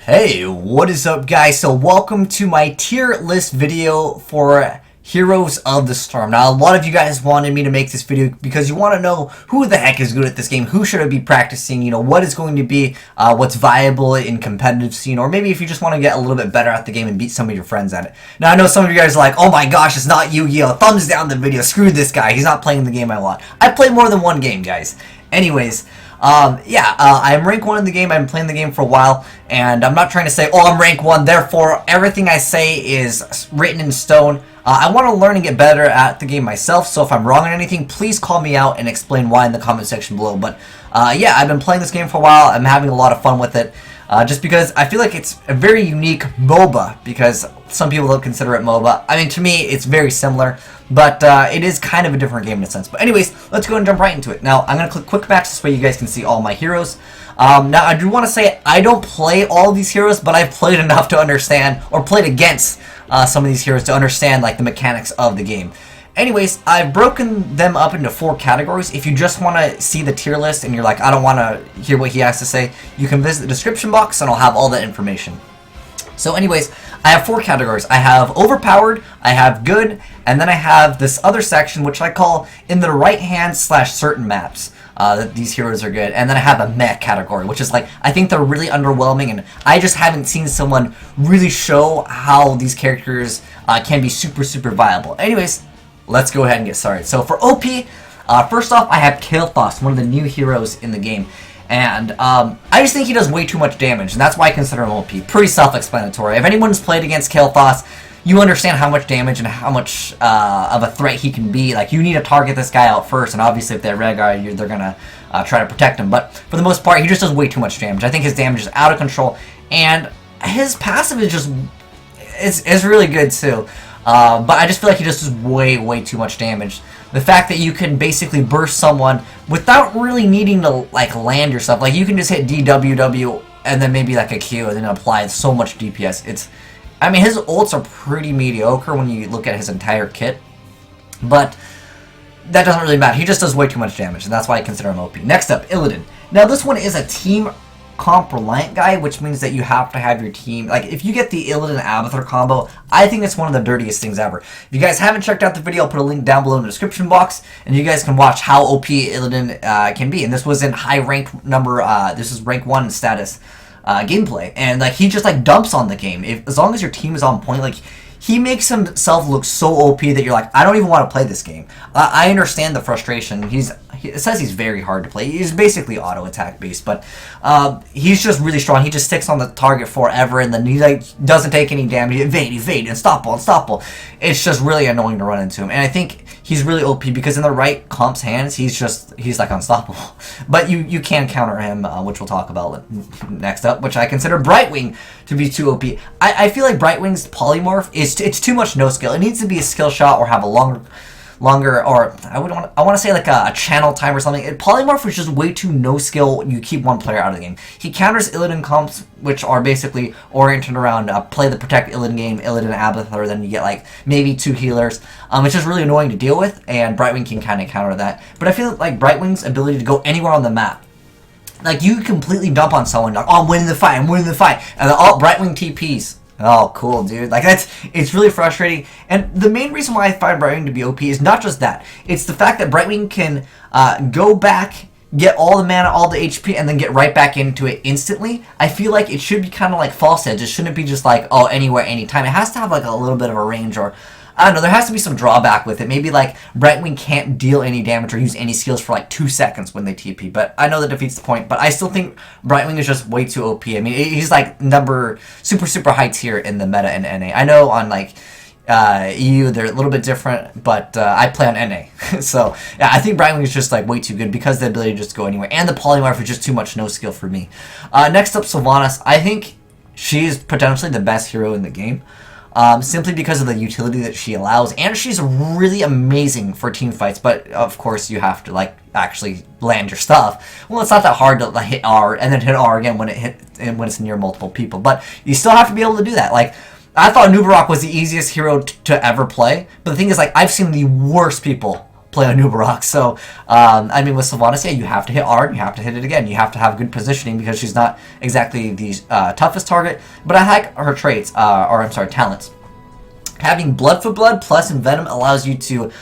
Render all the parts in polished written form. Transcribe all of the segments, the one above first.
Hey, what is up guys? So welcome to my tier list video for Heroes of the Storm. Now a lot of you guys wanted me to make this video because you want to know who the heck is good at this game, who should I be practicing, you know, what is going to be what's viable in competitive scene, or maybe if you just want to get a little bit better at the game and beat some of your friends at it. Now I know some of you guys are like, oh my gosh, it's not Yu-Gi-Oh! Thumbs down the video, screw this guy, he's not playing the game I want. I play more than one game, guys. Anyways, I'm rank 1 in the game. I've been playing the game for a while, and I'm not trying to say, oh, I'm rank 1, therefore everything I say is written in stone. I want to learn and get better at the game myself, so if I'm wrong on anything, please call me out and explain why in the comment section below. But yeah, I've been playing this game for a while. I'm having a lot of fun with it, just because I feel like it's a very unique MOBA, because some people don't consider it MOBA. I mean, to me, it's very similar, but it is kind of a different game in a sense. But anyways, let's go and jump right into it. Now, I'm going to click quick match this way you guys can see all my heroes. Now, I do want to say I don't play all of these heroes, but I've played enough to understand, or played against some of these heroes to understand like the mechanics of the game. Anyways, I've broken them up into 4 categories. If you just want to see the tier list and you're like, I don't want to hear what he has to say, you can visit the description box and I'll have all that information. So anyways, I have 4 categories. I have overpowered, I have good, and then I have this other section which I call in the right hand / certain maps. That these heroes are good. And then I have a meh category, which is like, I think they're really underwhelming, and I just haven't seen someone really show how these characters can be super viable. Anyways, let's go ahead and get started. So for OP, first off, I have Kaelthas, one of the new heroes in the game. And I just think he does way too much damage, and that's why I consider him OP. Pretty self-explanatory. If anyone's played against Kaelthas, you understand how much damage and how much of a threat he can be. Like, you need to target this guy out first, and obviously if they're Rehgar, they're gonna try to protect him. But for the most part, he just does way too much damage. I think his damage is out of control, and his passive is just is really good too. But I just feel like he just does way too much damage. The fact that you can basically burst someone without really needing to like land yourself, like you can just hit DWW and then maybe like a Q and then apply so much DPS. I mean, his ults are pretty mediocre when you look at his entire kit, but that doesn't really matter. He just does way too much damage, and that's why I consider him OP. Next up, Illidan. Now, this one is a team comp reliant guy, which means that you have to have your team. Like, if you get the Illidan Abathur combo, I think it's one of the dirtiest things ever. If you guys haven't checked out the video, I'll put a link down below in the description box, and you guys can watch how OP Illidan can be. And this was in high rank number, this is rank 1 status gameplay, and like he just like dumps on the game. As long as your team is on point, like he makes himself look so OP that you're like, I don't even want to play this game. I understand the frustration. It says he's very hard to play. He's basically auto attack based, but he's just really strong. He just sticks on the target forever, and then he like doesn't take any damage. Evade, unstoppable. It's just really annoying to run into him, and I think he's really OP because in the right comp's hands, he's like unstoppable. But you can counter him, which we'll talk about next up, which I consider Brightwing to be too OP. I feel like Brightwing's polymorph it's too much no skill. It needs to be a skill shot or have a longer, or I want to say like a channel time or something. Polymorph is just way too no skill. You keep one player out of the game. He counters Illidan comps, which are basically oriented around play the protect Illidan game, Illidan Abathur, then you get like maybe 2 healers. It's just really annoying to deal with, and Brightwing can kind of counter that. But I feel like Brightwing's ability to go anywhere on the map, like you completely dump on someone, like, oh, I'm winning the fight, and then Brightwing TPs. Oh, cool, dude. Like, it's really frustrating. And the main reason why I find Brightwing to be OP is not just that. It's the fact that Brightwing can go back, get all the mana, all the HP, and then get right back into it instantly. I feel like it should be kind of like Falstad. It shouldn't be just like, oh, anywhere, anytime. It has to have like a little bit of a range, or I don't know, there has to be some drawback with it. Maybe like Brightwing can't deal any damage or use any skills for like 2 seconds when they TP, but I know that defeats the point. But I still think Brightwing is just way too OP. I mean, he's like number super high tier in the meta in NA. I know on like EU they're a little bit different, but I play on NA. So yeah, I think Brightwing is just like way too good because the ability to just go anywhere, and the polymorph is just too much no skill for me. Next up, Sylvanas. I think she's potentially the best hero in the game. Simply because of the utility that she allows, and she's really amazing for team fights, but of course you have to like actually land your stuff. Well, it's not that hard to like, hit R and then hit R again when it's near multiple people, but you still have to be able to do that. Like, I thought Anubarak was the easiest hero to ever play, but the thing is, like, I've seen the worst people play Anubarak. So, I mean, with Sylvanas, yeah, you have to hit hard, you have to hit it again, you have to have good positioning because she's not exactly the toughest target, but I like her traits, or I'm sorry, talents. Having Blood for Blood plus Envenom allows you to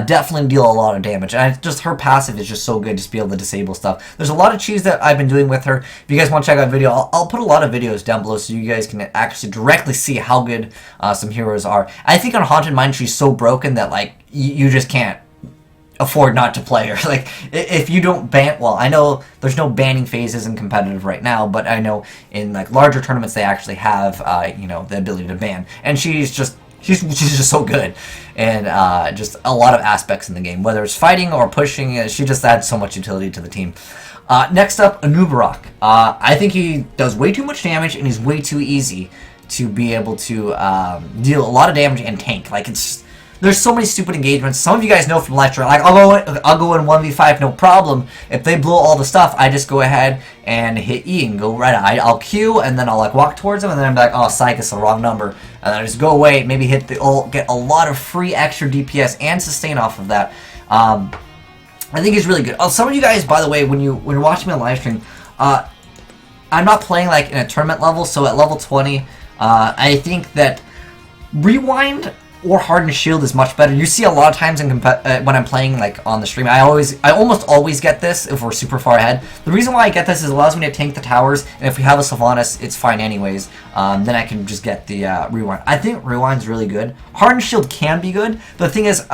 definitely deal a lot of damage. And just her passive is just so good just to be able to disable stuff. There's a lot of cheese that I've been doing with her. If you guys want to check out a video, I'll put a lot of videos down below so you guys can actually directly see how good some heroes are. I think on Haunted Mine she's so broken that like you just can't afford not to play her. Like, if you don't ban, well, I know there's no banning phases in competitive right now, but I know in like larger tournaments they actually have you know, the ability to ban, and she's just so good, and just a lot of aspects in the game, whether it's fighting or pushing, she just adds so much utility to the team. Next up, Anubarak. I think he does way too much damage, and he's way too easy to be able to deal a lot of damage and tank. Like, there's so many stupid engagements. Some of you guys know from live stream, like, I'll go in 1v5, no problem. If they blow all the stuff, I just go ahead and hit E and go right. I'll Q, and then I'll like walk towards them, and then I'm like, oh, psych, it's the wrong number. And then I just go away, maybe hit the ult, get a lot of free extra DPS and sustain off of that. I think he's really good. Oh, some of you guys, by the way, when you're watching me on live stream, I'm not playing like in a tournament level, so at level 20, I think that Rewind or Hardened Shield is much better. You see a lot of times in when I'm playing like on the stream, I almost always get this if we're super far ahead. The reason why I get this is it allows me to tank the towers, and if we have a Sylvanas, it's fine anyways. Then I can just get the Rewind. I think Rewind's really good. Hardened Shield can be good, but the thing is,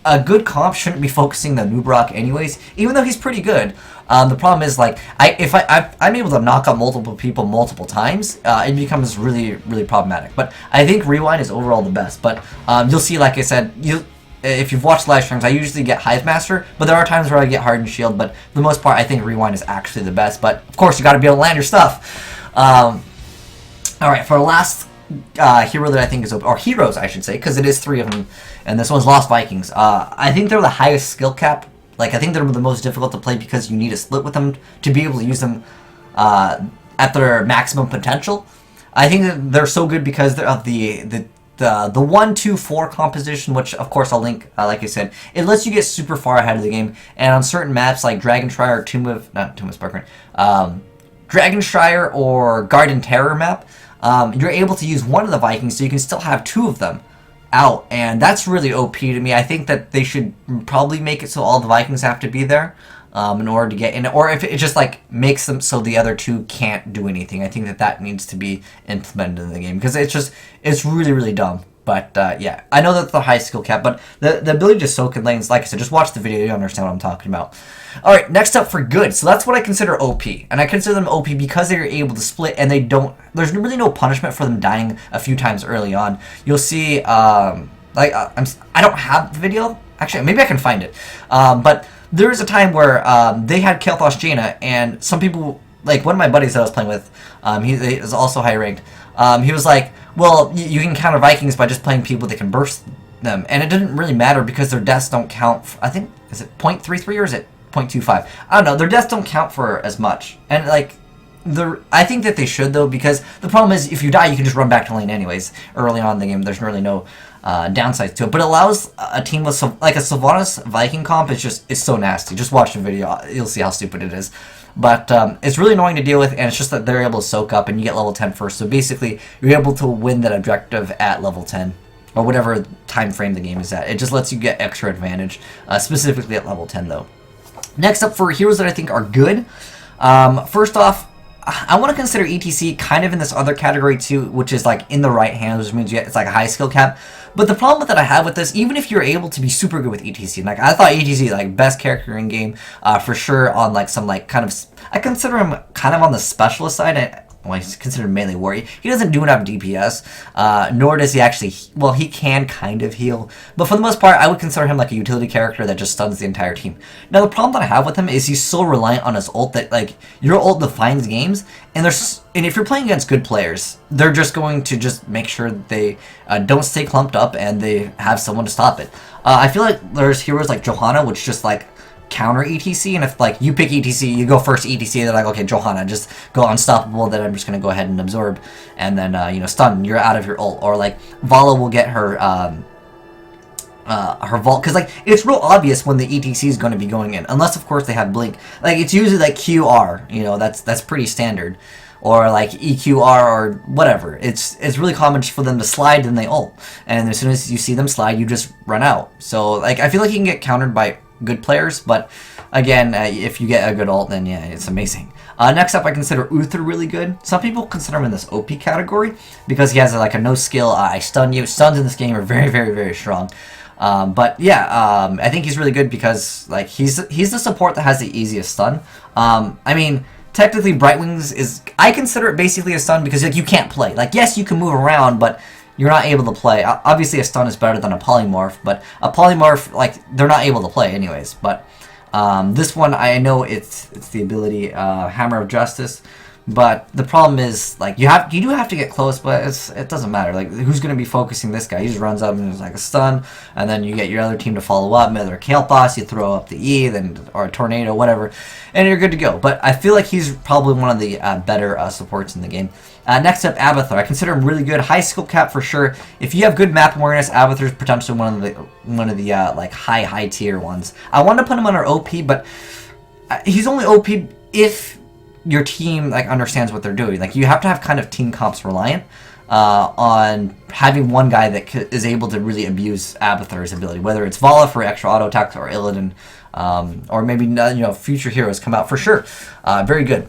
a good comp shouldn't be focusing the Anubarak anyways, even though he's pretty good. The problem is, like, if I'm able to knock out multiple people multiple times, it becomes really, really problematic. But I think Rewind is overall the best. But you'll see, like I said, if you've watched live streams, I usually get Hive Master, but there are times where I get Hardened Shield. But for the most part, I think Rewind is actually the best. But of course, you got to be able to land your stuff. All right, for the last hero that I think is, or heroes, I should say, because it is 3 of them, and this one's Lost Vikings. I think they're the highest skill cap. Like, I think they're the most difficult to play because you need to split with them to be able to use them at their maximum potential. I think that they're so good because of the 1-2-4 composition, which of course I'll link. Like I said, it lets you get super far ahead of the game, and on certain maps like Dragonshire or Dragonshire or Garden Terror map, you're able to use one of the Vikings, so you can still have 2 of them out, and that's really OP to me. I think that they should probably make it so all the Vikings have to be there in order to get in, or if it just like makes them so the other 2 can't do anything. I think that needs to be implemented in the game because it's really, really dumb. But yeah, I know that's the high skill cap, but the ability to soak in lanes, like I said, just watch the video, you understand what I'm talking about. Alright, next up for good. So that's what I consider OP. And I consider them OP because they're able to split and there's really no punishment for them dying a few times early on. You'll see, I don't have the video. Actually, maybe I can find it. But there was a time where they had Kaelthas Jaina, and some people, like one of my buddies that I was playing with, he is also high ranked. He was like, well, you can counter Vikings by just playing people that can burst them. And it didn't really matter because their deaths don't count. I think, is it 0.33 or is it 0.25? I don't know. Their deaths don't count for as much. And, like, I think that they should, though, because the problem is if you die, you can just run back to lane anyways. Early on in the game, there's really no downsides to it. But it allows a team with, like, a Sylvanas Viking comp. It's so nasty. Just watch the video. You'll see how stupid it is. But it's really annoying to deal with, and it's just that they're able to soak up, and you get level 10 first. So basically, you're able to win that objective at level 10, or whatever time frame the game is at. It just lets you get extra advantage, specifically at level 10, though. Next up for heroes that I think are good. First off, I want to consider ETC kind of in this other category too, which is like in the right hands, which means it's like a high skill cap. But the problem that I have with this, even if you're able to be super good with ETC, like I thought ETC like best character in game for sure on like some like kind of, I consider him kind of on the specialist side. Well, he's considered melee warrior. He doesn't do enough DPS, nor does he actually, well, he can kind of heal. But for the most part, I would consider him like a utility character that just stuns the entire team. Now, the problem that I have with him is he's so reliant on his ult that, like, your ult defines games, and if you're playing against good players, they're just going to just make sure that they don't stay clumped up and they have someone to stop it. I feel like there's heroes like Johanna, which just, like, counter ETC, and if like you pick ETC, you go first ETC, they're like, okay, Johanna, just go unstoppable, then I'm just gonna go ahead and absorb, and then you know, stun, you're out of your ult. Or like Valla will get her her vault, because like it's real obvious when the ETC is going to be going in, unless of course they have blink. Like it's usually like QR, you know, that's pretty standard, or like EQR or whatever. It's really common for them to slide and they ult, and as soon as you see them slide, you just run out. So like I feel like you can get countered by good players, but again, if you get a good ult, then yeah, it's amazing. Next up, I consider Uther really good. Some people consider him in this OP category because he has like a no skill, I stun you. Stuns in this game are very, very, very strong. But yeah, I think he's really good because like he's the support that has the easiest stun. I mean, technically Brightwings is, I consider it basically a stun because like you can't play. Like yes, you can move around, but you're not able to play. Obviously, a stun is better than a polymorph, but a polymorph, like they're not able to play anyways. But this one, I know it's the ability Hammer of Justice, but the problem is like you do have to get close, but it doesn't matter. Like who's going to be focusing this guy? He just runs up and it's like a stun, and then you get your other team to follow up. Either Kaelthas, you throw up the E, then or a tornado, whatever, and you're good to go. But I feel like he's probably one of the better supports in the game. Next up, Abathur. I consider him really good. High skill cap for sure. If you have good map awareness, Abathur is potentially one of the like high tier ones. I wanted to put him under OP, but he's only OP if your team like understands what they're doing. Like you have to have kind of team comps reliant on having one guy that is able to really abuse Abathur's ability, whether it's Valla for extra auto attacks or Illidan, or maybe future heroes come out for sure. Very good.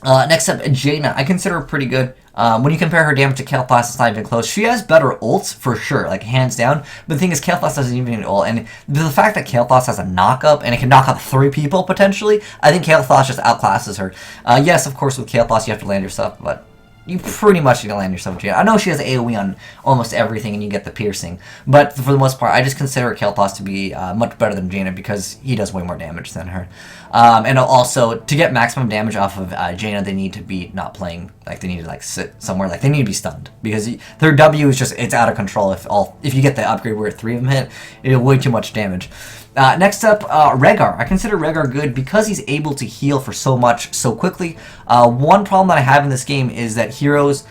Next up, Jaina. I consider her pretty good. When you compare her damage to Kaelthas, it's not even close. She has better ults, for sure, like hands down. But the thing is, Kaelthas doesn't even need an ult. And the fact that Kaelthas has a knock-up, and it can knock up 3 people, potentially, I think Kaelthas just outclasses her. Yes, of course, with Kaelthas, you have to land your stuff, but you pretty much need to land yourself, Jaina. I know she has AoE on almost everything, and you get the piercing. But for the most part, I just consider Kaelthas to be much better than Jaina because he does way more damage than her. And also, to get maximum damage off of Jaina, they need to be not playing. Like, they need to, like, sit somewhere. Like, they need to be stunned. Because their W is just, it's out of control. If you get the upgrade where 3 of them hit, it'll way too much damage. Next up, Rehgar. I consider Rehgar good because he's able to heal for so much so quickly. One problem that I have in this game is that heroes,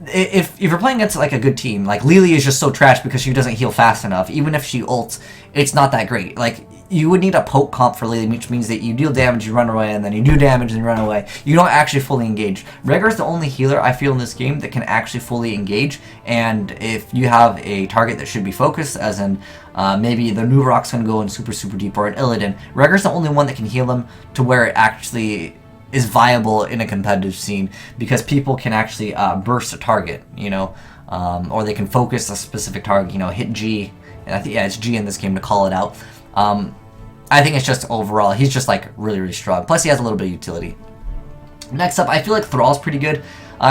if you're playing against like a good team, like Lily is just so trash because she doesn't heal fast enough. Even if she ults, it's not that great. Like you would need a poke comp for Lily, which means that you deal damage, you run away, and then you do damage and you run away. You don't actually fully engage. Rehgar's the only healer I feel in this game that can actually fully engage, and if you have a target that should be focused, as in maybe the Anubarak's going to go in super, super deep, or an Illidan, Rehgar's the only one that can heal them to where it actually is viable in a competitive scene, because people can actually burst a target, or they can focus a specific target, hit G, and I think, yeah, it's G in this game to call it out. I think it's just overall, he's just like really, really strong. Plus he has a little bit of utility. Next up, I feel like Thrall's pretty good.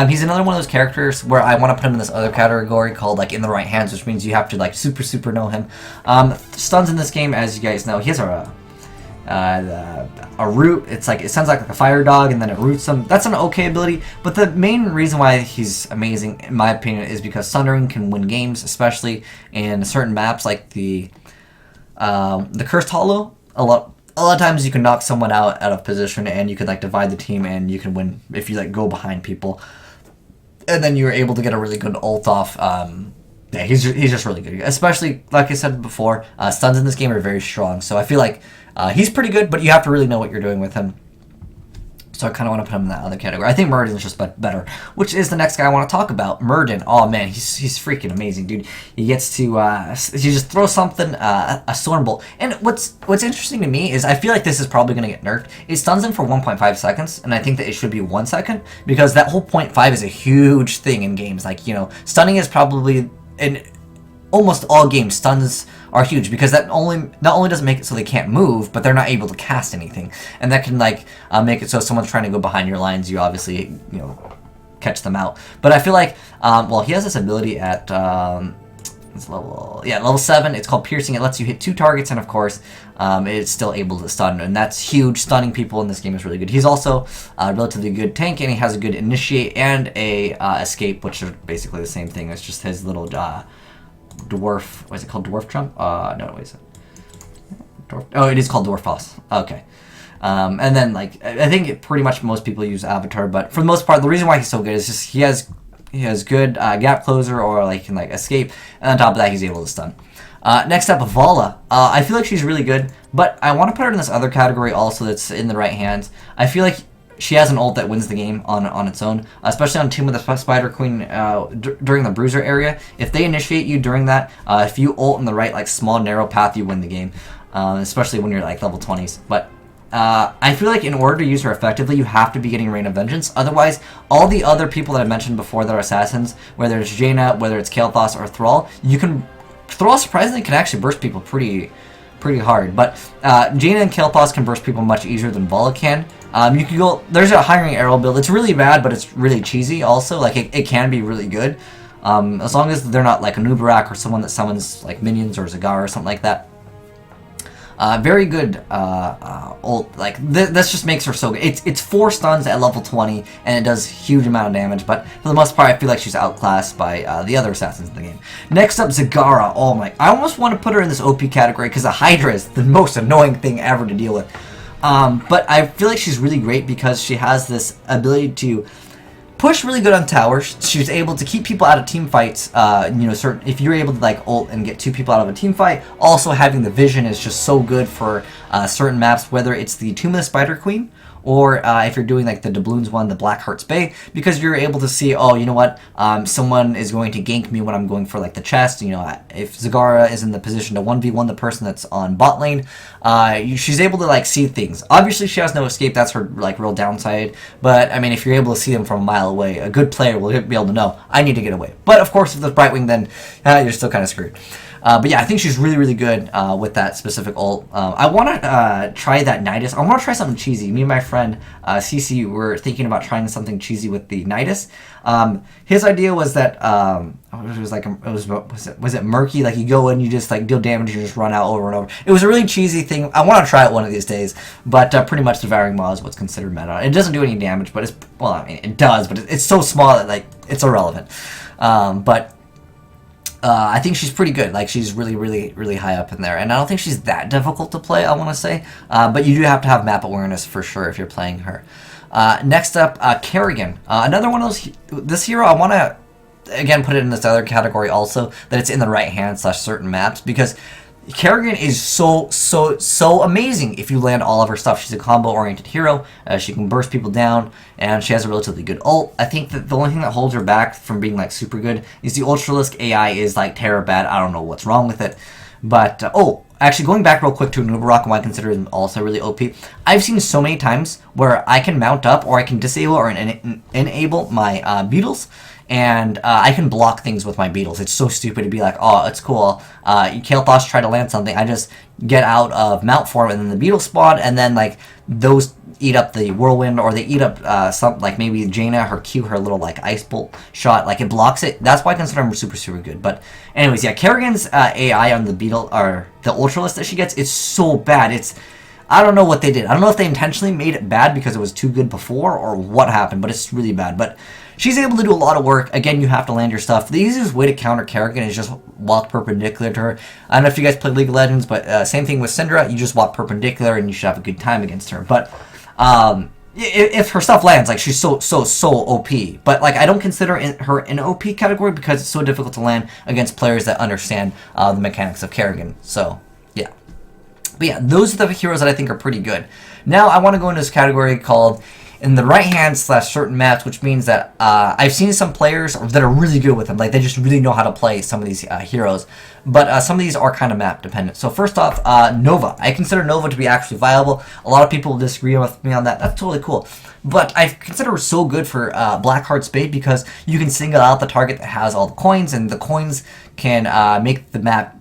He's another one of those characters where I want to put him in this other category called like in the right hands, which means you have to like super, super know him. Stuns in this game, as you guys know, he has a root. It's like, it sounds like a fire dog, and then it roots him. That's an okay ability, but the main reason why he's amazing, in my opinion, is because Sundering can win games, especially in certain maps like the Cursed Hollow. A lot of times you can knock someone out of position, and you can like divide the team, and you can win if you like go behind people, and then you're able to get a really good ult off. Yeah, he's just really good, especially like I said before. Stuns in this game are very strong, so I feel like he's pretty good, but you have to really know what you're doing with him. So I kind of want to put him in that other category. I think Muradin is just better, which is the next guy I want to talk about. Muradin. Oh man, he's freaking amazing, dude. He gets to you just throw something, a storm bolt. And what's interesting to me is I feel like this is probably going to get nerfed. It stuns him for 1.5 seconds, and I think that it should be 1 second, because that whole 0.5 is a huge thing in games. Like, stunning is probably in almost all games, stuns are huge, because that not only does it make it so they can't move, but they're not able to cast anything, and that can like make it so if someone's trying to go behind your lines, you obviously catch them out. But I feel like well, he has this ability at it's level 7. It's called Piercing. It lets you hit 2 targets, and of course it's still able to stun, and that's huge. Stunning people in this game is really good. He's also a relatively good tank, and he has a good initiate and a escape, which are basically the same thing. It's just his little dwarf, what is it called, dwarf jump? No, what is it? Dwarf, oh, it is called dwarf toss. Okay. And then, like, I think pretty much most people use Abathur, but for the most part, the reason why he's so good is just he has he has good gap closer, or like can like escape, and on top of that he's able to stun. Next up, Valla. I feel like she's really good, but I want to put her in this other category also that's in the right hands. I feel like she has an ult that wins the game on its own, especially on Tomb of the Spider Queen during the Bruiser area. If they initiate you during that, if you ult in the right like small narrow path, you win the game, especially when you're like level 20s. But I feel like in order to use her effectively, you have to be getting Rain of Vengeance. Otherwise, all the other people that I mentioned before that are assassins, whether it's Jaina, whether it's Kaelthas or Thrall, Thrall surprisingly can actually burst people pretty hard. But Jaina and Kaelthas can burst people much easier than Valla can. You can go. There's a hiring arrow build. It's really bad, but it's really cheesy. Also, like it can be really good, as long as they're not like Anubarak or someone that summons like minions or Zagara or something like that. Very good ult. Like this just makes her so good. It's 4 stuns at level 20, and it does huge amount of damage. But for the most part, I feel like she's outclassed by the other assassins in the game. Next up, Zagara. Oh my! I almost want to put her in this OP category because the Hydra is the most annoying thing ever to deal with. But I feel like she's really great because she has this ability to push really good on towers. She's able to keep people out of team fights. You know, if you're able to like ult and get 2 people out of a team fight, also having the vision is just so good for certain maps, whether it's the Tomb of the Spider Queen or if you're doing like the doubloons one, the Blackhearts Bay, because you're able to see, oh, you know what, someone is going to gank me when I'm going for like the chest. You know, if Zagara is in the position to 1v1 the person that's on bot lane, she's able to like see things. Obviously, she has no escape. That's her like real downside. But I mean, if you're able to see them from a mile away, a good player will be able to know I need to get away. But of course, if there's Brightwing, then you're still kind of screwed. But yeah, I think she's really good with that specific ult. I want to try that Nidus. I want to try something cheesy. Me and my friend CC were thinking about trying something cheesy with the Nidus. His idea was that it was like was it Murky? Like you go in, you just like deal damage, you just run out over and over. It was a really cheesy thing. I want to try it one of these days. But pretty much devouring maw is what's considered meta. It doesn't do any damage, but it's, well, I mean it does, but it's so small that like it's irrelevant. I think she's pretty good. Like she's really high up in there, and I don't think she's that difficult to play, I want to say. But you do have to have map awareness for sure if you're playing her. Next up, Kerrigan. Another one of those. This hero, I want to again put it in this other category also, that it's in the right hand / certain maps, because Kerrigan is so amazing if you land all of her stuff. She's a combo-oriented hero. She can burst people down, and she has a relatively good ult. I think that the only thing that holds her back from being like super good is the Ultralisk AI is like terror bad. I don't know what's wrong with it. But, actually going back real quick to Anubarak and why I consider him also really OP. I've seen so many times where I can mount up or I can disable or enable my beetles, and I can block things with my beetles. It's so stupid to be like, oh, it's cool. Kael'thas try to land something. I just get out of mount form and then the beetle spawn, and then like those eat up the whirlwind, or they eat up some, like maybe Jaina, her Q, her little like ice bolt shot, like it blocks it. That's why I consider him super good. But anyways, yeah, Kerrigan's AI on the beetle, or the Ultralist that she gets, is so bad. I don't know what they did. I don't know if they intentionally made it bad because it was too good before or what happened, but it's really bad. But she's able to do a lot of work. Again, you have to land your stuff. The easiest way to counter Kerrigan is just walk perpendicular to her. I don't know if you guys play League of Legends, but same thing with Syndra. You just walk perpendicular and you should have a good time against her. But if her stuff lands, like she's so OP. But like I don't consider her in OP category because it's so difficult to land against players that understand the mechanics of Kerrigan. So yeah. But yeah, those are the heroes that I think are pretty good. Now I want to go into this category called in the right hand / certain maps, which means that I've seen some players that are really good with them. Like they just really know how to play some of these heroes. But some of these are kind of map dependent. So first off, Nova. I consider Nova to be actually viable. A lot of people will disagree with me on that. That's totally cool. But I consider her so good for Blackhearts Bay because you can single out the target that has all the coins, and the coins can make the map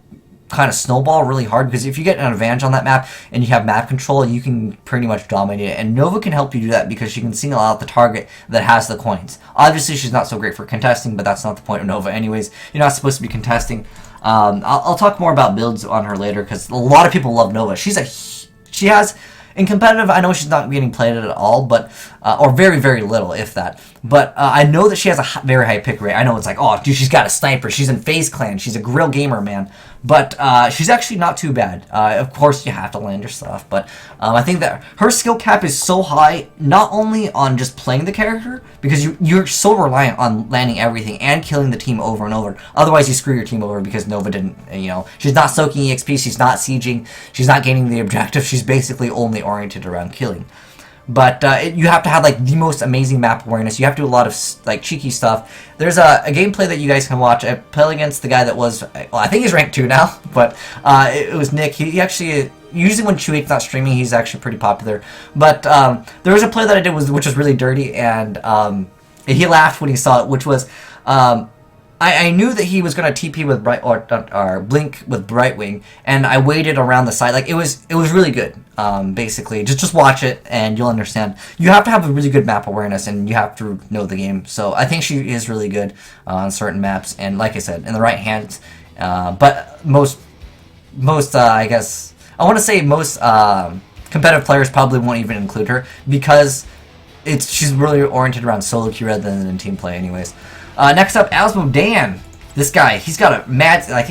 kind of snowball really hard, because if you get an advantage on that map and you have map control, you can pretty much dominate it. And Nova can help you do that because she can single out the target that has the coins. Obviously, she's not so great for contesting, but that's not the point of Nova anyways. You're not supposed to be contesting. I'll talk more about builds on her later because a lot of people love Nova. She has, in competitive, I know she's not getting played at all, but or very little, if that. But I know that she has a very high pick rate. I know it's like, oh, dude, she's got a sniper. She's in FaZe Clan. She's a grill gamer, man. But she's actually not too bad. Of course, you have to land your stuff, but I think that her skill cap is so high, not only on just playing the character, because you're so reliant on landing everything and killing the team over and over. Otherwise, you screw your team over because Nova didn't, she's not soaking EXP, she's not sieging, she's not gaining the objective, she's basically only oriented around killing. But you have to have like the most amazing map awareness. You have to do a lot of like cheeky stuff. There's a gameplay that you guys can watch. I played against the guy that was, well, I think he's ranked 2 now, but it was Nick. He actually, usually when Chewy8's not streaming, he's actually pretty popular. But there was a play that I did which was really dirty, and he laughed when he saw it, which was I knew that he was gonna TP with or blink with Brightwing, and I waited around the side. Like it was really good. Basically, just watch it and you'll understand. You have to have a really good map awareness, and you have to know the game. So I think she is really good on certain maps, and like I said, in the right hands. But most I guess I want to say most competitive players probably won't even include her because she's really oriented around solo queue rather than in team play, anyways. Next up, Azmodan. This guy, he's got a mad, like,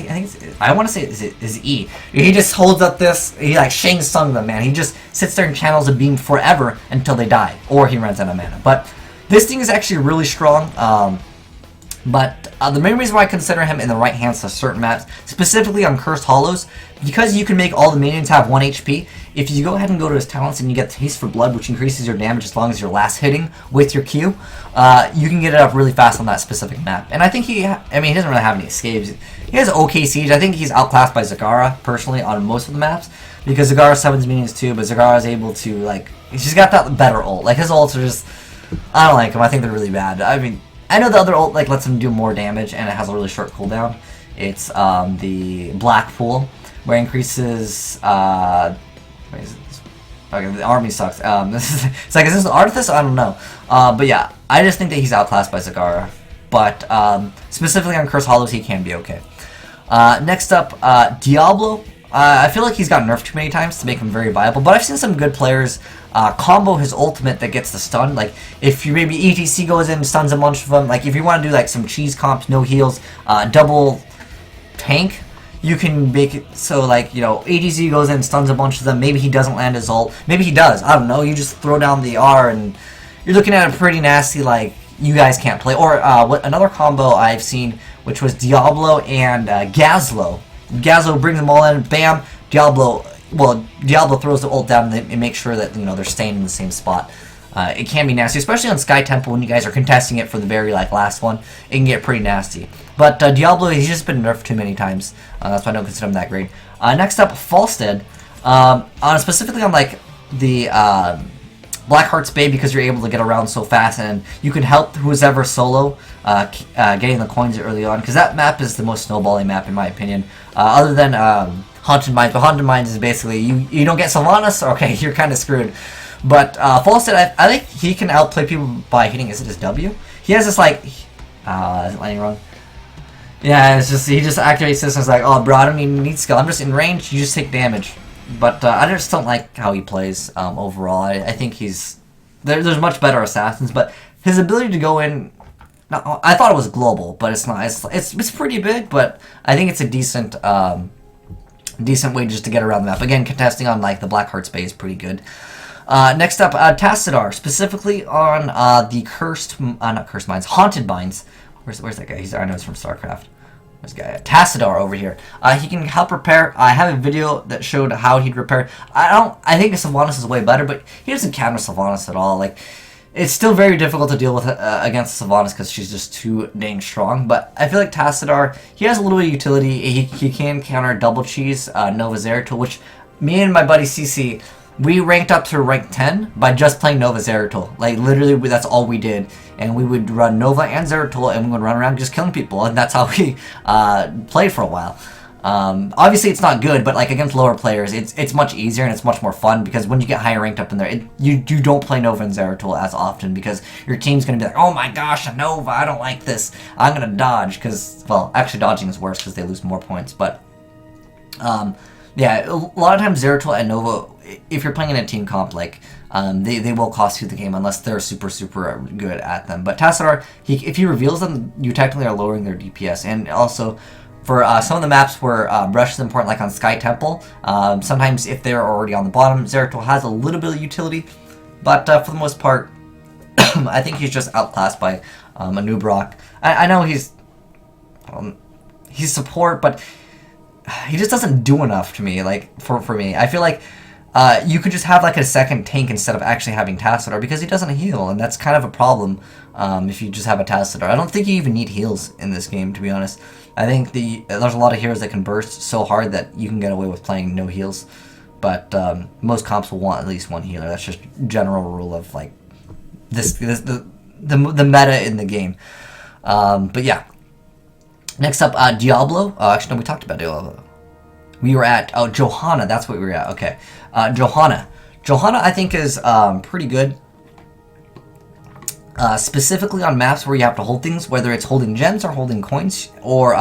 I want to say is E. He just holds up this, he like Shang Tsung them, man. He just sits there and channels a beam forever until they die, or he runs out of mana. But this thing is actually really strong. But the main reason why I consider him in the right hands to certain maps, specifically on Cursed Hollows, because you can make all the minions have 1 HP, if you go ahead and go to his talents and you get Taste for Blood, which increases your damage as long as you're last hitting with your Q, you can get it up really fast on that specific map. And I think he doesn't really have any escapes. He has okay siege. I think he's outclassed by Zagara, personally, on most of the maps, because Zagara summons minions too, but Zagara is able to, like, he's got that better ult. Like, his ults are just, I don't like them. I think they're really bad. I mean, I know the other ult like lets him do more damage, and it has a really short cooldown. It's the Black Pool, where it increases. Wait, is it this? Okay, the army sucks. It's like, is this Arthas? I don't know. But yeah, I just think that he's outclassed by Zagara. But specifically on Cursed Hollows, he can be okay. Next up, Diablo. I feel like he's got nerfed too many times to make him very viable, but I've seen some good players combo his ultimate that gets the stun. Like, if you maybe ETC goes in and stuns a bunch of them, like if you want to do like some cheese comps, no heals, double tank, you can make it so like, ETC goes in and stuns a bunch of them, maybe he doesn't land his ult, maybe he does, I don't know, you just throw down the R and you're looking at a pretty nasty, like, you guys can't play. Or another combo I've seen, which was Diablo and Gazelow. Gazelow brings them all in, bam, Diablo throws the ult down and makes sure that, they're staying in the same spot. It can be nasty, especially on Sky Temple when you guys are contesting it for the very, last one. It can get pretty nasty. But Diablo, he's just been nerfed too many times. That's why I don't consider him that great. Next up, Falstad. Specifically on, the Blackheart's Bay, because you're able to get around so fast, and you can help who's ever solo getting the coins early on, because that map is the most snowballing map in my opinion, other than Haunted Mines. But Haunted Mines is basically, you don't get Sylvanas, okay, you're kind of screwed. But Falstad, I think he can outplay people by hitting, is it his W? He has this, is it landing wrong? Yeah, it's just, he just activates this and is like, oh bro, I don't even need skill, I'm just in range, you just take damage. But I just don't like how he plays overall. I think there's much better assassins, but his ability to go in, I thought it was global, but it's not. It's pretty big, but I think it's a decent way just to get around the map. Again, contesting on the Blackheart's Bay is pretty good. Next up, Tassadar, specifically on the not cursed mines, haunted mines. Where's that guy? I know he's from StarCraft. This guy, Tassadar over here. He can help repair. I have a video that showed how he'd repair. I think Sylvanas is way better, but he doesn't counter Sylvanas at all. It's still very difficult to deal with against Sylvanas because she's just too dang strong. But I feel like Tassadar, he has a little bit of utility. He can counter double cheese, Nova Zeratul, which me and my buddy CC, we ranked up to rank 10 by just playing Nova Zeratul. Literally, that's all we did. And we would run Nova and Zeratul, and we would run around just killing people. And that's how we played for a while. Obviously, it's not good, but against lower players, it's much easier and it's much more fun, because when you get higher ranked up in there, you don't play Nova and Zeratul as often, because your team's going to be like, oh my gosh, a Nova, I don't like this. I'm going to dodge, because, well, actually dodging is worse because they lose more points. But, yeah, a lot of times Zeratul and Nova, if you're playing in a team comp, they will cost you the game unless they're super, super good at them. But Tassadar, if he reveals them, you technically are lowering their DPS. And also, For some of the maps where Brush is important, like on Sky Temple, sometimes if they're already on the bottom, Zeratul has a little bit of utility, but for the most part, I think he's just outclassed by Anubarak. I know he's support, but he just doesn't do enough to me. Like for me, I feel like you could just have like a second tank instead of actually having Tassadar, because he doesn't heal, and that's kind of a problem if you just have a Tassadar. I don't think you even need heals in this game, to be honest. I think there's a lot of heroes that can burst so hard that you can get away with playing no heals, but most comps will want at least one healer. That's just general rule of like the meta in the game. But yeah. Next up, Diablo. Actually, no, we talked about Diablo. We were at Johanna. That's what we were at. Okay, Johanna. Johanna, I think, is pretty good. Specifically on maps where you have to hold things, whether it's holding gems or holding coins, or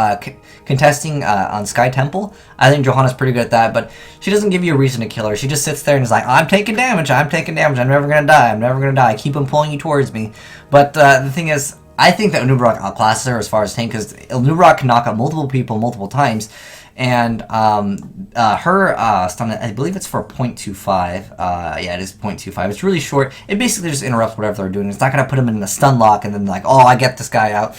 contesting on Sky Temple. I think Johanna's pretty good at that, but she doesn't give you a reason to kill her. She just sits there and is like, I'm taking damage, I'm never gonna die, keep on pulling you towards me. But the thing is, I think that Anubarak outclasses her as far as tank, because Anubarak can knock out multiple people multiple times, and her stun, I believe it's for 0.25. Yeah, it is 0.25. It's really short. It basically just interrupts whatever they're doing. It's not going to put them in a stun lock and then like, oh, I get this guy out.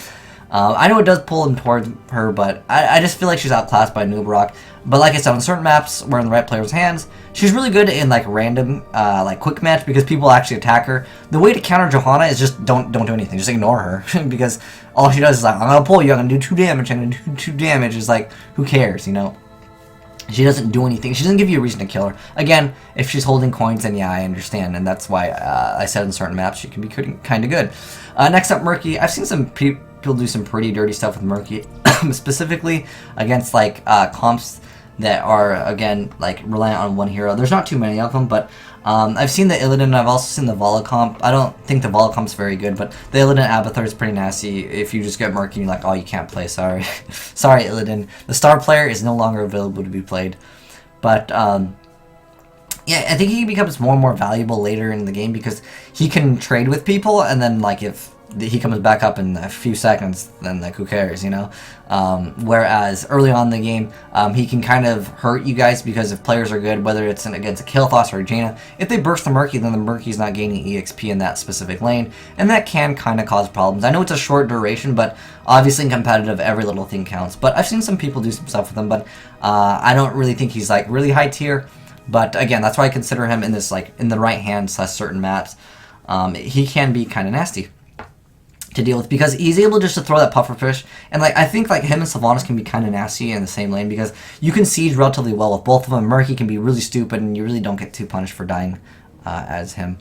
I know it does pull him towards her, but I just feel like she's outclassed by Anubarak. But like I said, on certain maps where in the right player's hands, she's really good in like random, like quick match, because people actually attack her. The way to counter Johanna is just don't do anything, just ignore her, because all she does is like, I'm gonna pull you, I'm gonna do 2 damage, I'm gonna do 2 damage. It's like, who cares, you know? She doesn't do anything. She doesn't give you a reason to kill her. Again, if she's holding coins, then yeah, I understand, and that's why I said in certain maps she can be kind of good. Next up, Murky. I've seen some people do some pretty dirty stuff with Murky, specifically against like comps that are, again, like reliant on one hero. There's not too many of them, but I've seen the Illidan, and I've also seen the Valla comp. I don't think the Valla comp's very good, but the Illidan Abathur is pretty nasty. If you just get Murky and you're like, oh, you can't play, sorry. Sorry, Illidan. The star player is no longer available to be played. But, yeah, I think he becomes more and more valuable later in the game, because he can trade with people, and then, like, if he comes back up in a few seconds, then like who cares, you know? Whereas early on in the game, he can kind of hurt you guys, because if players are good, whether it's against a Kaelthas or a Jaina, if they burst the Murky, then the Murky's not gaining EXP in that specific lane, and that can kind of cause problems. I know it's a short duration, but obviously in competitive, every little thing counts. But I've seen some people do some stuff with him, but I don't really think he's like really high tier. But again, that's why I consider him in this, like, in the right hand / certain maps. He can be kind of nasty to deal with, because he's able just to throw that pufferfish, and like I think like him and Sylvanas can be kind of nasty in the same lane, because you can siege relatively well with both of them. Murky can be really stupid, and you really don't get too punished for dying as him.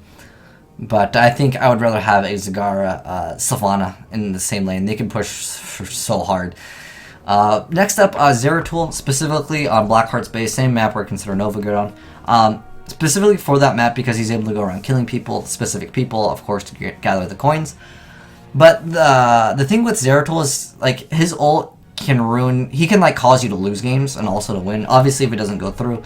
But I think I would rather have a Zagara Sylvana in the same lane. They can push so hard. Next up, Zeratul, specifically on Blackheart's base, same map where I consider Nova good on. Specifically for that map, because he's able to go around killing people, specific people, of course, to gather the coins. But the thing with Zeratul is, like, his ult can ruin... He can, like, cause you to lose games and also to win. Obviously, if it doesn't go through.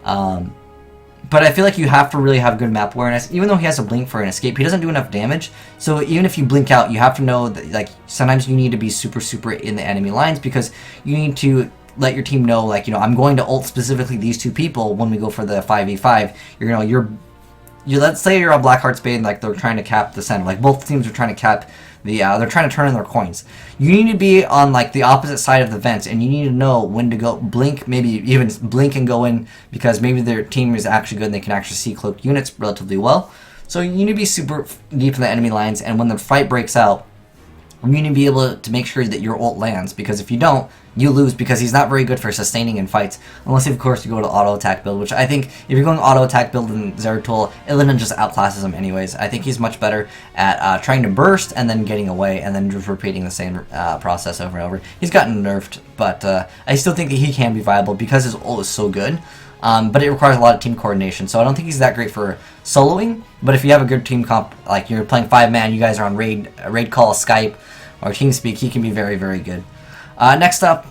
But I feel like you have to really have good map awareness. Even though he has a blink for an escape, he doesn't do enough damage. So even if you blink out, you have to know that, like, sometimes you need to be super in the enemy lines, because you need to let your team know, like, you know, I'm going to ult specifically these 2 people when we go for the 5v5. Let's say you're on Blackheart's Bane, like they're trying to cap the center. Like both teams are trying to cap the, they're trying to turn in their coins. You need to be on like the opposite side of the vents, and you need to know when to go blink, maybe even blink and go in, because maybe their team is actually good and they can actually see cloaked units relatively well. So you need to be super deep in the enemy lines, and when the fight breaks out, you need to be able to make sure that your ult lands, because if you don't, you lose, because he's not very good for sustaining in fights, unless of course you go to auto attack build, which I think if you're going auto attack build in Zeratul, Illidan just outclasses him anyways. I think he's much better at trying to burst and then getting away and then just repeating the same process over and over. He's gotten nerfed, but I still think that he can be viable because his ult is so good. But it requires a lot of team coordination, so I don't think he's that great for soloing. But if you have a good team comp, like you're playing 5-man, you guys are on raid call, Skype, or TeamSpeak, he can be very good. Next up,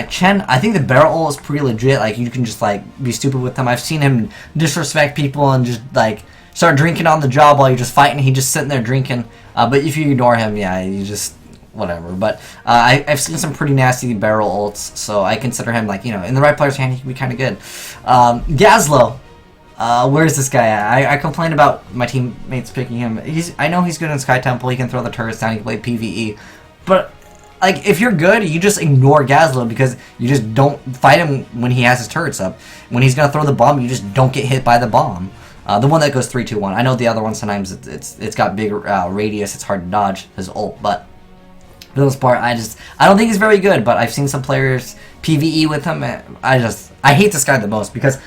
Chen. I think the barrel ult is pretty legit. Like, you can just like be stupid with him. I've seen him disrespect people and just like start drinking on the job while you're just fighting. He's just sitting there drinking. But if you ignore him, yeah, you just whatever. But I've seen some pretty nasty barrel ults, so I consider him, like, you know, in the right player's hand, he can be kind of good. Gazelow. Where's this guy at? I complained about my teammates picking him. I know he's good in Sky Temple. He can throw the turrets down. He can play PvE. But, like, if you're good, you just ignore Gazelow because you just don't fight him when he has his turrets up. When he's going to throw the bomb, you just don't get hit by the bomb. The one that goes 3-2-1. I know the other one sometimes it's got big radius. It's hard to dodge his ult, but for the most part, I don't think he's very good. But I've seen some players PvE with him. I hate this guy the most because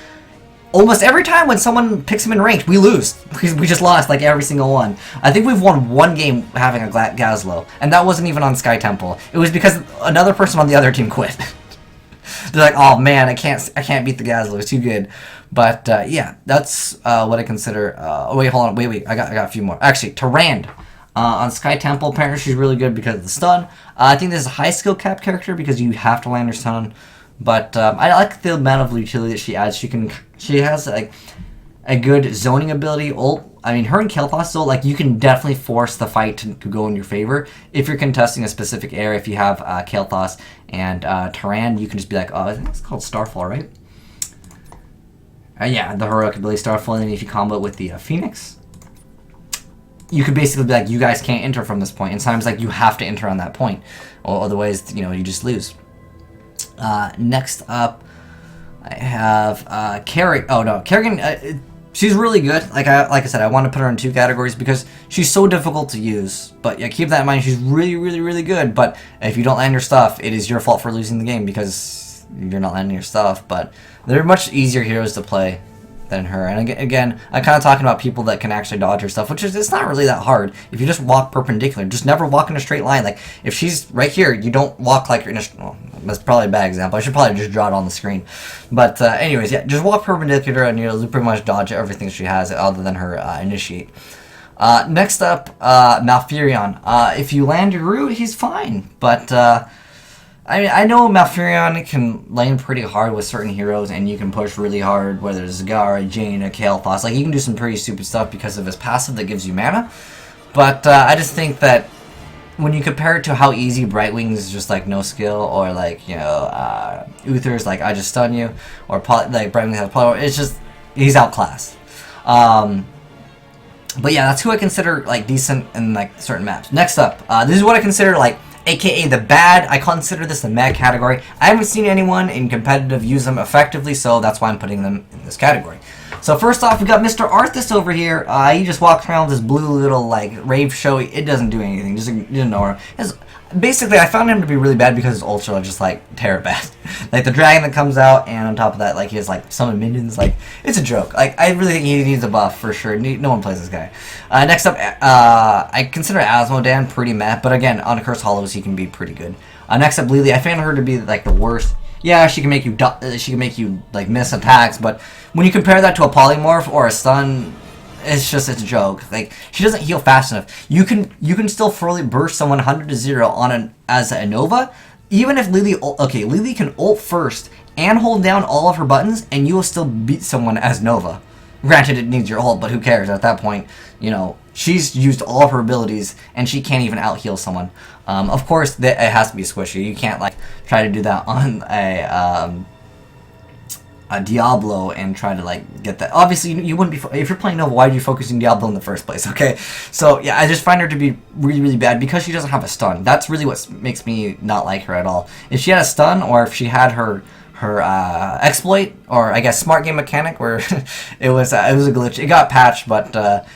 almost every time when someone picks him in ranked, we lose. We just lost like every single one. I think we've won one game having a Gazelow, and that wasn't even on Sky Temple. It was because another person on the other team quit. They're like, oh man, I can't beat the Gazelow. It's too good. But yeah, that's what I consider. Oh wait, hold on, wait. I got a few more. Actually, Tyrande on Sky Temple. Apparently, she's really good because of the stun. I think this is a high skill cap character because you have to land your stun. But I like the amount of utility that she adds. She has like a good zoning ability. Ult. I mean, her and Kaelthas, though, like, you can definitely force the fight to go in your favor if you're contesting a specific area. If you have Kaelthas and Tyrande, you can just be like, oh, I think it's called Starfall, right? Yeah, the heroic ability Starfall, and then if you combo it with the Phoenix, you could basically be like, you guys can't enter from this point. And sometimes, like, you have to enter on that point, or otherwise, you know, you just lose. Next up, I have Kerrigan. She's really good. Like I said, I want to put her in two categories because she's so difficult to use. But yeah, keep that in mind. She's really, really, really good. But if you don't land your stuff, it is your fault for losing the game because you're not landing your stuff. But there are much easier heroes to play than her. And again, I'm kind of talking about people that can actually dodge her stuff, which is, it's not really that hard. If you just walk perpendicular, just never walk in a straight line. Like, if she's right here, you don't walk like you're in a... Well, that's probably a bad example. I should probably just draw it on the screen. But anyways, yeah, just walk perpendicular and you'll pretty much dodge everything she has other than her initiate. Next up, Malfurion. If you land your root, he's fine. But... I mean, I know Malfurion can lane pretty hard with certain heroes, and you can push really hard, whether it's Zagara, Jaina, Kaelthas. Like, you can do some pretty stupid stuff because of his passive that gives you mana. But I just think that when you compare it to how easy Brightwing is just, like, no skill, or, like, you know, Uther's, like, I just stun you, or, like, Brightwing has power, it's just, he's outclassed. But yeah, that's who I consider, like, decent in, like, certain maps. Next up, this is what I consider, like, aka the bad. I consider this the mad category. I haven't seen anyone in competitive use them effectively, so that's why I'm putting them in this category. So first off, we got Mr. Arthas over here. He just walks around with this blue little, like, rave show. It doesn't do anything. Just ignore him. Basically, I found him to be really bad because his ults are just, like, terror bad. Like, the dragon that comes out, and on top of that, like, he has, like, summon minions. Like, it's a joke. Like, I really think he needs a buff, for sure. No one plays this guy. Next up, I consider Azmodan pretty meh, but again, on Cursed Hollows, he can be pretty good. Next up, Lily. I found her to be, like, the worst. Yeah, she can make you, like, miss attacks, but when you compare that to a polymorph or a stun, it's a joke. Like, she doesn't heal fast enough. You can still fully burst someone 100-0 on as a Nova, even if Lily Lily can ult first and hold down all of her buttons, and you will still beat someone as Nova. Granted, it needs your ult, but who cares at that point? You know, she's used all of her abilities, and she can't even out heal someone. Of course, it has to be squishy. You can't, like, try to do that on a Diablo and try to, like, get that. Obviously, you wouldn't be, if you're playing Nova, why are you focusing Diablo in the first place, okay? So, yeah, I just find her to be really, really bad because she doesn't have a stun. That's really what makes me not like her at all. If she had a stun, or if she had her exploit, or I guess smart game mechanic, where it was a glitch. It got patched, but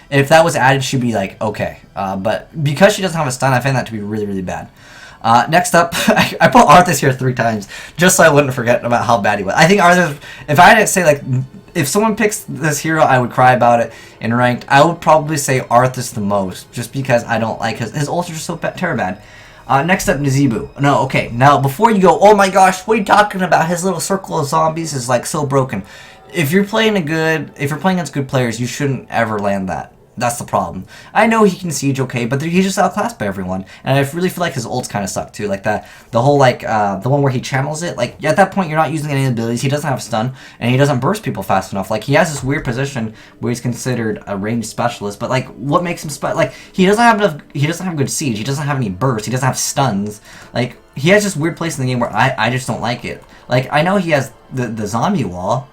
if that was added, she'd be, like, okay. But because she doesn't have a stun, I find that to be really, really bad. Next up, I put Arthas here 3 times, just so I wouldn't forget about how bad he was. I think Arthas, if I had to say, like, if someone picks this hero, I would cry about it in ranked, I would probably say Arthas the most, just because I don't like his ults are just so terrible bad. Next up, Nazeebo. No, okay, now, before you go, oh my gosh, what are you talking about? His little circle of zombies is, like, so broken. If you're playing against good players, you shouldn't ever land that. That's the problem. I know he can siege okay, but he's just outclassed by everyone. And I really feel like his ults kind of suck too. Like the whole the one where he channels it. Like at that point, you're not using any abilities. He doesn't have stun, and he doesn't burst people fast enough. Like he has this weird position where he's considered a ranged specialist. But like, what makes him like he doesn't have enough. He doesn't have good siege. He doesn't have any burst. He doesn't have stuns. Like he has this weird place in the game where I just don't like it. Like I know he has the zombie wall.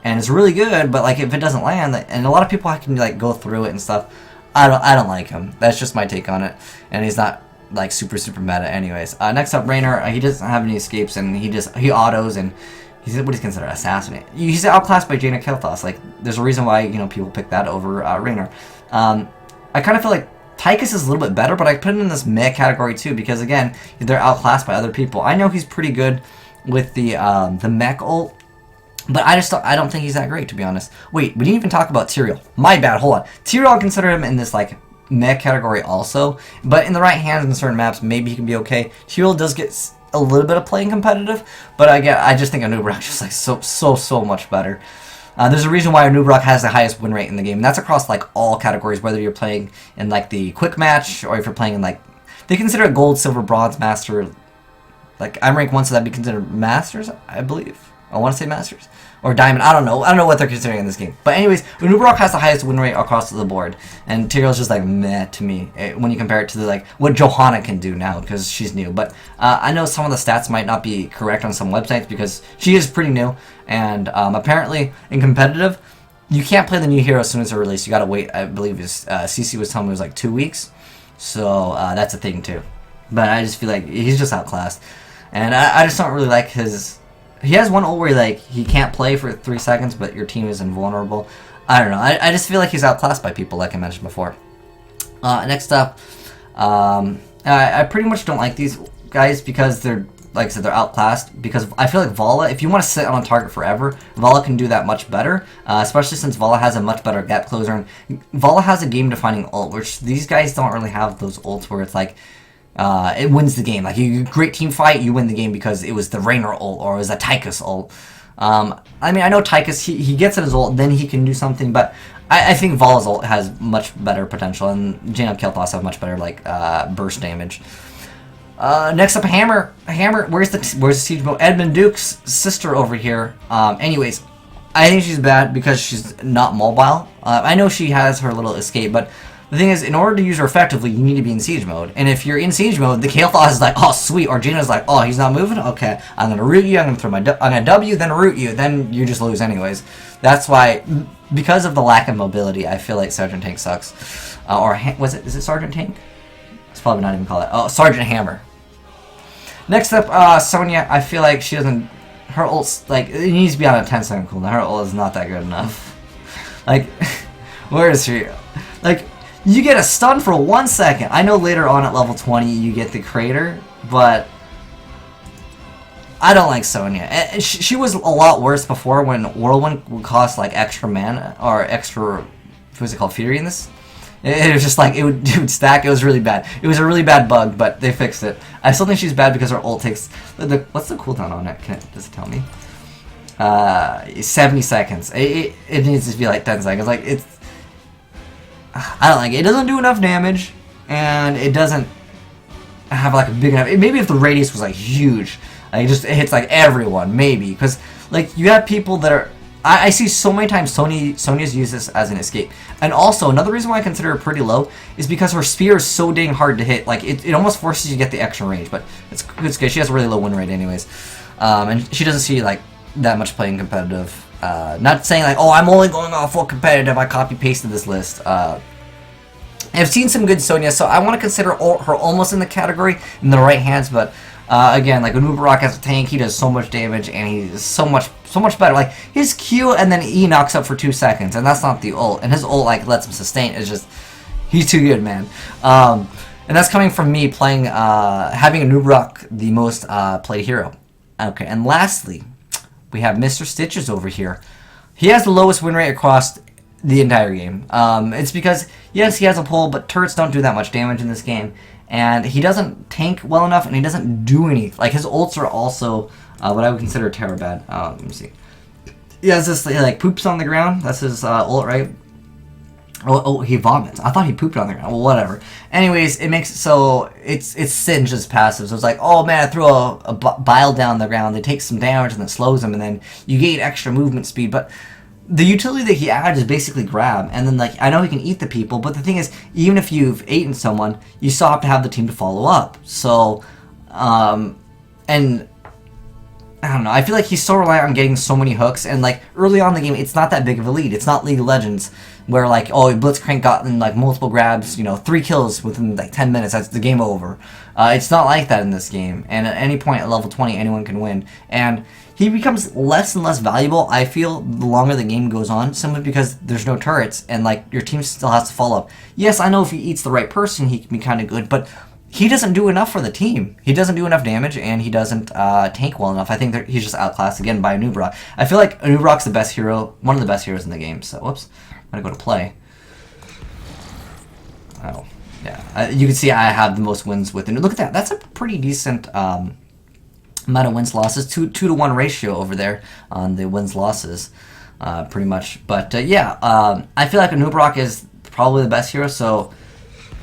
And it's really good, but like if it doesn't land, and a lot of people can like go through it and stuff, I don't like him. That's just my take on it, and he's not like super meta, anyways. Next up, Raynor. He doesn't have any escapes, and he autos, and he's what he's considered assassinate. He's outclassed by Jaina Kaelthas. Like there's a reason why people pick that over Raynor. I kind of feel like Tychus is a little bit better, but I put him in this meh category too because again they're outclassed by other people. I know he's pretty good with the mech ult. But I don't think he's that great, to be honest. Wait, we didn't even talk about Tyreal. My bad, hold on. Tyreal, I consider him in this, like, mech category also. But in the right hands in certain maps, maybe he can be okay. Tyreal does get a little bit of playing competitive. But I just think Anubarak is just, like, so much better. There's a reason why Anubarak has the highest win rate in the game. And that's across, like, all categories. Whether you're playing in, like, the quick match, or if you're playing in, like... They consider it gold, silver, bronze, master. Like, I'm rank 1, so that'd be considered masters, I believe. I want to say Masters. Or Diamond. I don't know what they're considering in this game. But anyways, Anubarak has the highest win rate across the board. And Tyrial's just like meh to me when you compare it to like what Johanna can do now because she's new. But I know some of the stats might not be correct on some websites because she is pretty new. And apparently in competitive, you can't play the new hero as soon as they're released. You gotta wait. I believe CC was telling me it was like 2 weeks. So that's a thing too. But I just feel like he's just outclassed. And I just don't really like his... He has one ult where like he can't play for 3 seconds, but your team is invulnerable. I don't know. I just feel like he's outclassed by people, like I mentioned before. Next up, I pretty much don't like these guys because they're, like I said, they're outclassed. Because I feel like Valla, if you want to sit on a target forever, Valla can do that much better. Especially since Valla has a much better gap closer, and Valla has a game-defining ult, which these guys don't really have those ults where it's like. It wins the game. Like, you great team fight, you win the game because it was the Raynor ult or it was a Tychus ult. I mean, I know Tychus, he gets at his ult, then he can do something, but I think Valla's ult has much better potential, and Jaina Kaelthas have much better, like, burst damage. Next up, Hammer. Hammer, where's the siege mode? Edmund Duke's sister over here. Anyways, I think she's bad because she's not mobile. I know she has her little escape, but the thing is, in order to use her effectively, you need to be in siege mode. And if you're in siege mode, the Kaelthas is like, oh, sweet. Or Jaina's like, oh, he's not moving? Okay, I'm going to root you. I'm going to W, then root you. Then you just lose anyways. That's why, because of the lack of mobility, I feel like Sergeant Tank sucks. Is it Sergeant Tank? It's probably not even called it. Oh, Sergeant Hammer. Next up, Sonya. I feel like she doesn't... Her ult's, like, it needs to be on a 10-second cooldown. Her ult is not that good enough. Like, where is she? Like... You get a stun for 1 second. I know later on at level 20 you get the crater, but I don't like Sonya. She was a lot worse before when Whirlwind would cost like extra mana or extra, what was it called, Fury in this? It was just like, it would stack. It was really bad. It was a really bad bug, but they fixed it. I still think she's bad because her ult takes, what's the cooldown on it? Does it tell me? 70 seconds. It needs to be like 10 seconds. Like, I don't like it. It doesn't do enough damage, and it doesn't have like a big enough. Maybe if the radius was like huge, like it hits like everyone, maybe. Because like you have people that are. I see so many times Sonya's used this as an escape, and also another reason why I consider her pretty low is because her spear is so dang hard to hit. Like it almost forces you to get the extra range, but it's good. She has a really low win rate, anyways, and she doesn't see like that much playing competitive. Not saying like, oh, I'm only going off full competitive, I copy pasted this list. I've seen some good Sonya, so I want to consider her almost in the category in the right hands, but again, like Anubarak as a tank, he does so much damage and he's so much better. Like his Q and then E knocks up for 2 seconds, and that's not the ult, and his ult like lets him sustain. It's just, he's too good, man. And that's coming from me playing, having Anubarak the most played hero. Okay, and lastly, we have Mr. Stitches over here. He has the lowest win rate across the entire game. It's because, yes, he has a pull, but turrets don't do that much damage in this game. And he doesn't tank well enough, and he doesn't do anything. Like, his ults are also what I would consider terror bad. Let me see. He has this, like, poops on the ground. That's his ult, right? Oh, he vomits. I thought he pooped on the ground. Well, whatever. Anyways, it makes it so it's Singe as passive. So it's like, oh man, I threw a bile down the ground. They take some damage and it slows them, and then you gain extra movement speed. But the utility that he added is basically grab, and then like I know he can eat the people, but the thing is, even if you've eaten someone, you still have to have the team to follow up. So, and I don't know. I feel like he's so reliant on getting so many hooks, and like early on in the game, it's not that big of a lead. It's not League of Legends where like, oh, Blitzcrank got in like multiple grabs, 3 kills within like 10 minutes. That's the game over. It's not like that in this game. And at any point at level 20, anyone can win. And he becomes less and less valuable, I feel, the longer the game goes on, simply because there's no turrets and like your team still has to follow up. Yes, I know if he eats the right person, he can be kind of good, but he doesn't do enough for the team. He doesn't do enough damage, and he doesn't tank well enough. I think he's just outclassed again by Anubarak. I feel like Anubarak's the best hero, one of the best heroes in the game. So, whoops, I'm gonna go to play. Oh, yeah. You can see I have the most wins with it. Look at that. That's a pretty decent amount of wins losses. 2-to-1 ratio over there on the wins losses, pretty much. But yeah, I feel like Anubarak is probably the best hero. So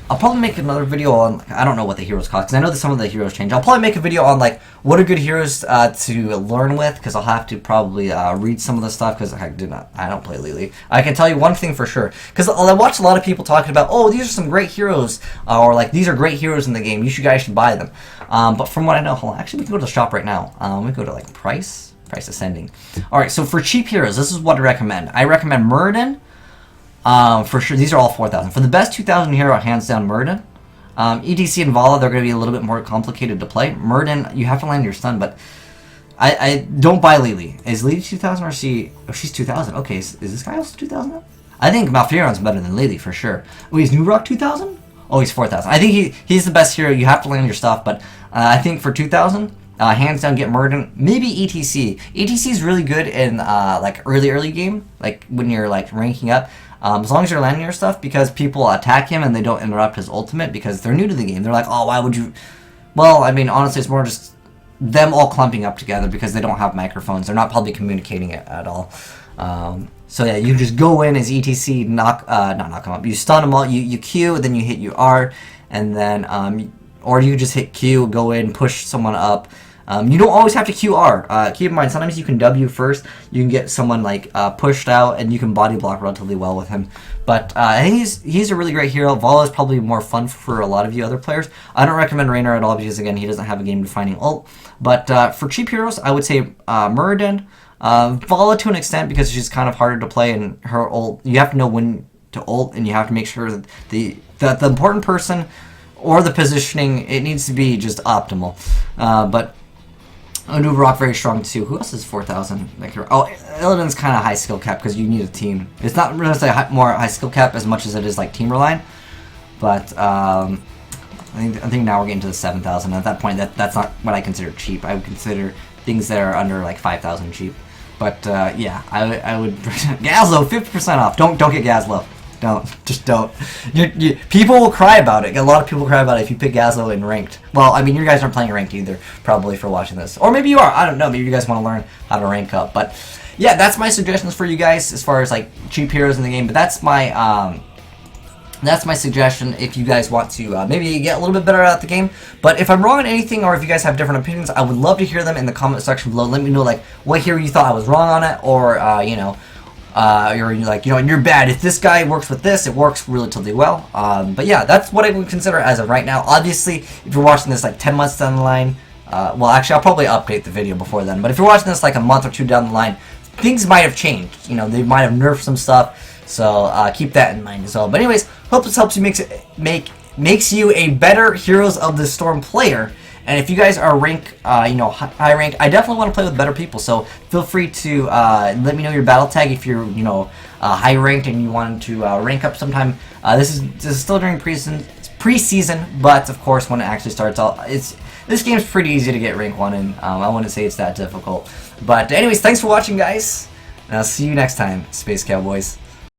I'll probably make another video on, I don't know what the heroes cost, because I know that some of the heroes change. I'll probably make a video on, like, what are good heroes to learn with, because I'll have to probably read some of the stuff, because I don't play Lily. I can tell you one thing for sure, because I watch a lot of people talking about, oh, these are some great heroes, or, like, these are great heroes in the game, you guys should buy them. But from what I know, hold on, actually, we can go to the shop right now. We go to, like, price ascending. Alright, so for cheap heroes, this is what I recommend. I recommend Muradin. For sure, these are all 4,000. For the best 2,000 hero, hands down, Muradin. ETC and Valla, they're going to be a little bit more complicated to play. Muradin, you have to land your stun, but I don't buy Lily. Is Lily 2,000 or is she... Oh, she's 2,000. Okay, is this guy also 2,000 now? I think Malfearon's better than Lily, for sure. Wait, is Nurock 2,000? Oh, he's 4,000. I think he's the best hero. You have to land your stuff, but I think for 2,000... hands down, get Muradin. Maybe ETC. ETC is really good in like early game, like when you're like ranking up. As long as you're landing your stuff, because people attack him and they don't interrupt his ultimate because they're new to the game. They're like, oh, why would you? Well, I mean, honestly, it's more just them all clumping up together because they don't have microphones. They're not probably communicating it at all. So yeah, you just go in as ETC, not knock them up. You stun them all. You Q, then you hit your R, and then or you just hit Q, go in, push someone up. You don't always have to QR. Keep in mind, sometimes you can W first. You can get someone like pushed out, and you can body block relatively well with him. But I think he's a really great hero. Valla is probably more fun for a lot of you other players. I don't recommend Raynor at all because again, he doesn't have a game-defining ult. But for cheap heroes, I would say Muradin, Valla to an extent because she's kind of harder to play, and her ult, you have to know when to ult, and you have to make sure that the important person or the positioning, it needs to be just optimal. But Anubarak very strong too. Who else is 4,000? Oh, Illidan's kind of high skill cap because you need a team. It's not really more high skill cap as much as it is like team reliant. But I think now we're getting to the 7,000. At that point, that's not what I consider cheap. I would consider things that are under like 5,000 cheap. But yeah, I would Gazelow 50% off. Don't get Gazelow. Just don't. People will cry about it. A lot of people cry about it if you pick Gazelow in ranked. Well, I mean, you guys aren't playing ranked either, probably, for watching this. Or maybe you are. I don't know. Maybe you guys want to learn how to rank up. But yeah, that's my suggestions for you guys as far as like cheap heroes in the game. But that's my suggestion if you guys want to maybe get a little bit better at the game. But if I'm wrong on anything, or if you guys have different opinions, I would love to hear them in the comment section below. Let me know like what hero you thought I was wrong on it, or you're like, you're bad. If this guy works with this, it works relatively well. But yeah, that's what I would consider as of right now. Obviously, if you're watching this like 10 months down the line, well, actually, I'll probably update the video before then. But if you're watching this like a month or two down the line, things might have changed. They might have nerfed some stuff. So keep that in mind as well. But anyways, hope this helps you makes you a better Heroes of the Storm player. And if you guys are high rank, I definitely want to play with better people. So feel free to let me know your battle tag if you're, high ranked and you want to rank up sometime. This is still during preseason, but of course when it actually starts, this game's pretty easy to get rank 1 in. I wouldn't say it's that difficult. But anyways, thanks for watching, guys, and I'll see you next time, Space Cowboys.